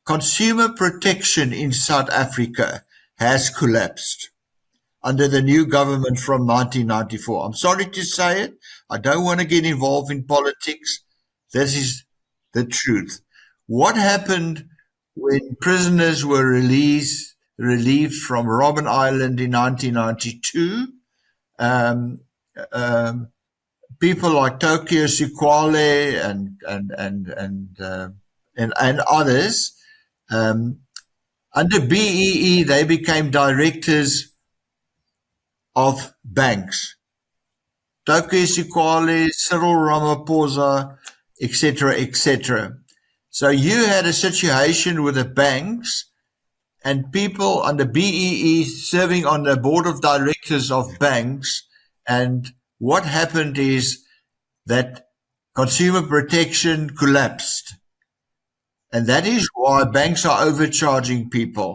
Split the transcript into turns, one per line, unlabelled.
consumer protection in South Africa has collapsed under the new government from 1994. I'm sorry to say it. I don't want to get involved in politics. This is the truth. What happened when prisoners were relieved from Robben Island in 1992? Um, um, People like Tokyo Sikwale and others, under BEE, they became directors of banks. Tokyo Sikwale, Cyril Ramaphosa, etc., etc. So you had a situation with the banks and people under BEE serving on the board of directors of banks. And what happened is that consumer protection collapsed. And that is why banks are overcharging people.